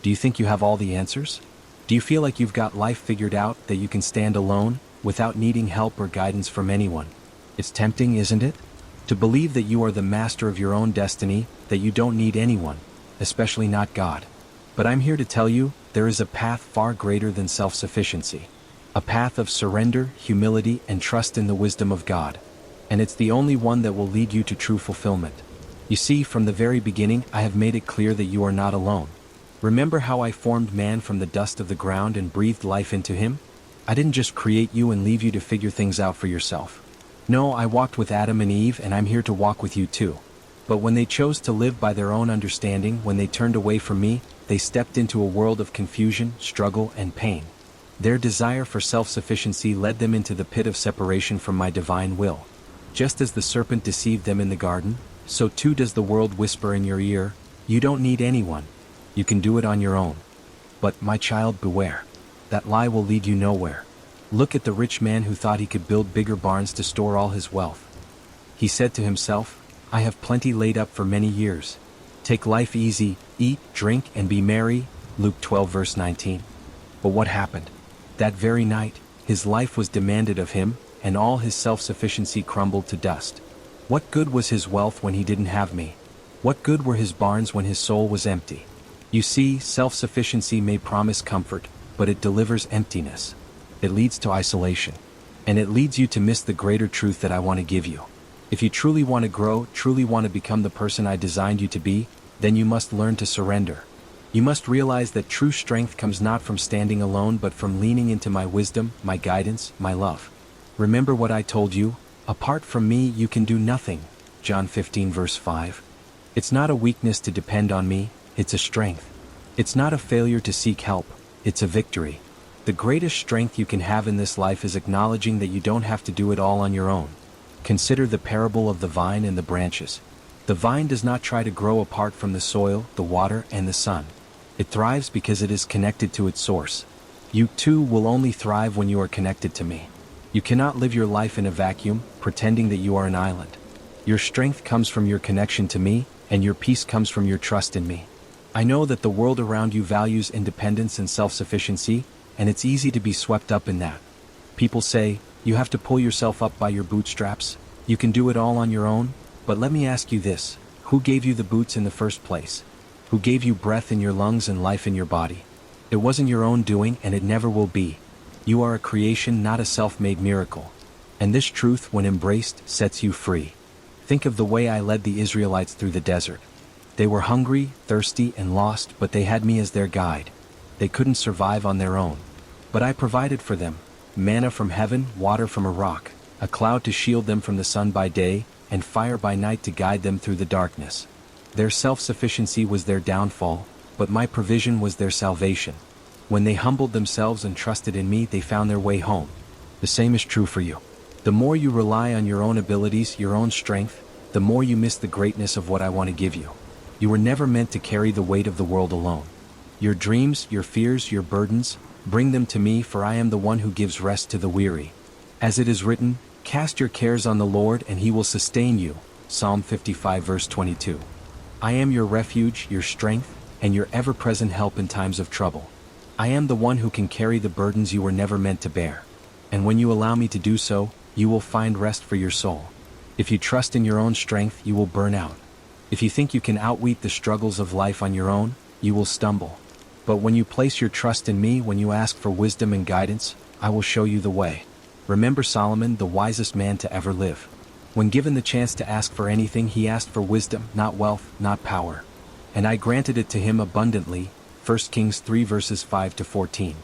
Do you think you have all the answers? Do you feel like you've got life figured out, that you can stand alone, without needing help or guidance from anyone? It's tempting, isn't it? To believe that you are the master of your own destiny, that you don't need anyone, especially not God. But I'm here to tell you, there is a path far greater than self-sufficiency. A path of surrender, humility, and trust in the wisdom of God. And it's the only one that will lead you to true fulfillment. You see, from the very beginning, I have made it clear that you are not alone. Remember how I formed man from the dust of the ground and breathed life into him? I didn't just create you and leave you to figure things out for yourself. No, I walked with Adam and Eve, and I'm here to walk with you too. But when they chose to live by their own understanding, when they turned away from me, they stepped into a world of confusion, struggle, and pain. Their desire for self-sufficiency led them into the pit of separation from my divine will. Just as the serpent deceived them in the garden, so too does the world whisper in your ear, "You don't need anyone. You can do it on your own." But, my child, beware. That lie will lead you nowhere. Look at the rich man who thought he could build bigger barns to store all his wealth. He said to himself, "I have plenty laid up for many years. Take life easy, eat, drink, and be merry." Luke 12 verse 19. But what happened? That very night, his life was demanded of him, and all his self-sufficiency crumbled to dust. What good was his wealth when he didn't have me? What good were his barns when his soul was empty? You see, self-sufficiency may promise comfort, but it delivers emptiness. It leads to isolation. And it leads you to miss the greater truth that I want to give you. If you truly want to grow, truly want to become the person I designed you to be, then you must learn to surrender. You must realize that true strength comes not from standing alone, but from leaning into my wisdom, my guidance, my love. Remember what I told you, apart from me you can do nothing. John 15 verse 5. It's not a weakness to depend on me, it's a strength. It's not a failure to seek help, it's a victory. The greatest strength you can have in this life is acknowledging that you don't have to do it all on your own. Consider the parable of the vine and the branches. The vine does not try to grow apart from the soil, the water, and the sun. It thrives because it is connected to its source. You too will only thrive when you are connected to me. You cannot live your life in a vacuum, pretending that you are an island. Your strength comes from your connection to me, and your peace comes from your trust in me. I know that the world around you values independence and self-sufficiency, and it's easy to be swept up in that. People say, you have to pull yourself up by your bootstraps, you can do it all on your own, but let me ask you this, who gave you the boots in the first place? Who gave you breath in your lungs and life in your body? It wasn't your own doing, and it never will be. You are a creation, not a self-made miracle. And this truth, when embraced, sets you free. Think of the way I led the Israelites through the desert. They were hungry, thirsty, and lost, but they had me as their guide. They couldn't survive on their own. But I provided for them. Manna from heaven, water from a rock, a cloud to shield them from the sun by day, and fire by night to guide them through the darkness. Their self-sufficiency was their downfall, but my provision was their salvation. When they humbled themselves and trusted in me, they found their way home. The same is true for you. The more you rely on your own abilities, your own strength, the more you miss the greatness of what I want to give you. You were never meant to carry the weight of the world alone. Your dreams, your fears, your burdens, bring them to me, for I am the one who gives rest to the weary. As it is written, cast your cares on the Lord and he will sustain you. Psalm 55 verse 22. I am your refuge, your strength, and your ever-present help in times of trouble. I am the one who can carry the burdens you were never meant to bear. And when you allow me to do so, you will find rest for your soul. If you trust in your own strength, you will burn out. If you think you can outweat the struggles of life on your own, you will stumble. But when you place your trust in me, when you ask for wisdom and guidance, I will show you the way. Remember Solomon, the wisest man to ever live. When given the chance to ask for anything, he asked for wisdom, not wealth, not power. And I granted it to him abundantly. 1 Kings 3 verses 5 to 14.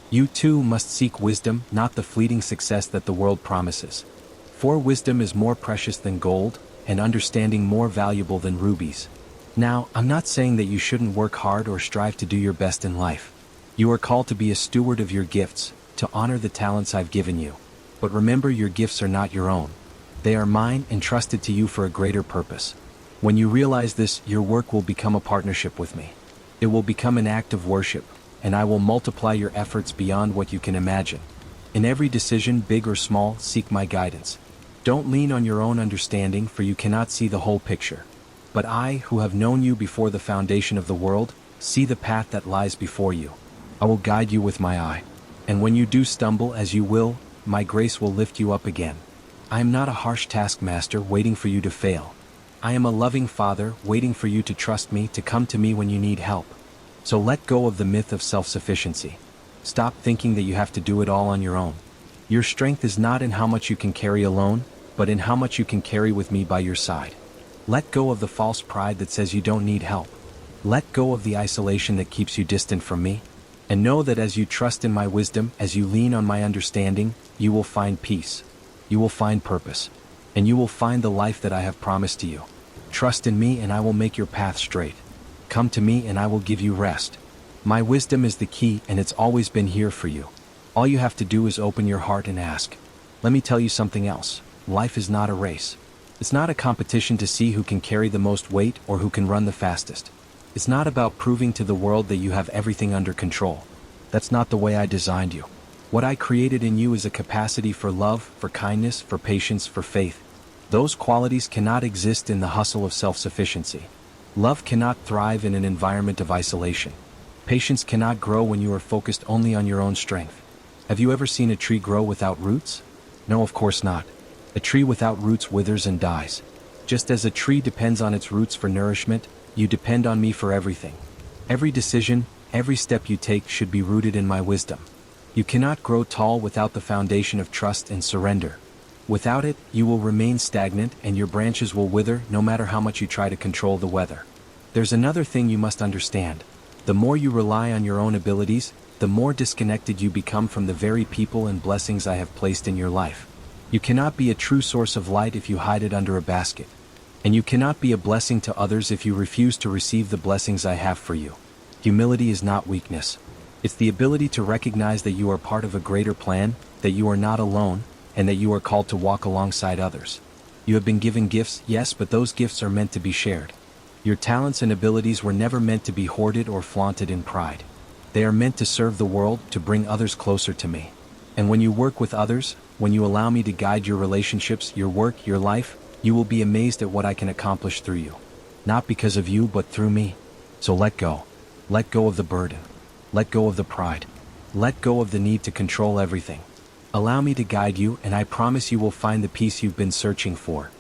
You too must seek wisdom, not the fleeting success that the world promises. For wisdom is more precious than gold, and understanding more valuable than rubies. Now, I'm not saying that you shouldn't work hard or strive to do your best in life. You are called to be a steward of your gifts, to honor the talents I've given you. But remember, your gifts are not your own. They are mine, entrusted to you for a greater purpose. When you realize this, your work will become a partnership with me. It will become an act of worship, and I will multiply your efforts beyond what you can imagine. In every decision, big or small, seek my guidance. Don't lean on your own understanding, for you cannot see the whole picture. But I, who have known you before the foundation of the world, See the path that lies before you. I will guide you with my eye. And when you do stumble, as you will, my grace will lift you up again. I am not a harsh taskmaster waiting for you to fail. I am a loving Father waiting for you to trust me, to come to me when you need help. So let go of the myth of self-sufficiency. Stop thinking that you have to do it all on your own. Your strength is not in how much you can carry alone, but in how much you can carry with me by your side. Let go of the false pride that says you don't need help. Let go of the isolation that keeps you distant from me. And know that as you trust in my wisdom, as you lean on my understanding, you will find peace. You will find purpose. And you will find the life that I have promised to you. Trust in me and I will make your path straight. Come to me and I will give you rest. My wisdom is the key and it's always been here for you. All you have to do is open your heart and ask. Let me tell you something else. Life is not a race. It's not a competition to see who can carry the most weight or who can run the fastest. It's not about proving to the world that you have everything under control. That's not the way I designed you. What I created in you is a capacity for love, for kindness, for patience, for faith. Those qualities cannot exist in the hustle of self-sufficiency. Love cannot thrive in an environment of isolation. Patience cannot grow when you are focused only on your own strength. Have you ever seen a tree grow without roots? No, of course not. A tree without roots withers and dies. Just as a tree depends on its roots for nourishment, you depend on me for everything. Every decision, every step you take should be rooted in my wisdom. You cannot grow tall without the foundation of trust and surrender. Without it, you will remain stagnant and your branches will wither no matter how much you try to control the weather. There's another thing you must understand. The more you rely on your own abilities, the more disconnected you become from the very people and blessings I have placed in your life. You cannot be a true source of light if you hide it under a basket. And you cannot be a blessing to others if you refuse to receive the blessings I have for you. Humility is not weakness. It's the ability to recognize that you are part of a greater plan, that you are not alone, and that you are called to walk alongside others. You have been given gifts, yes, but those gifts are meant to be shared. Your talents and abilities were never meant to be hoarded or flaunted in pride. They are meant to serve the world, to bring others closer to me. And when you work with others, when you allow me to guide your relationships, your work, your life, you will be amazed at what I can accomplish through you. Not because of you, but through me. So let go. Let go of the burden. Let go of the pride. Let go of the need to control everything. Allow me to guide you, and I promise you will find the peace you've been searching for.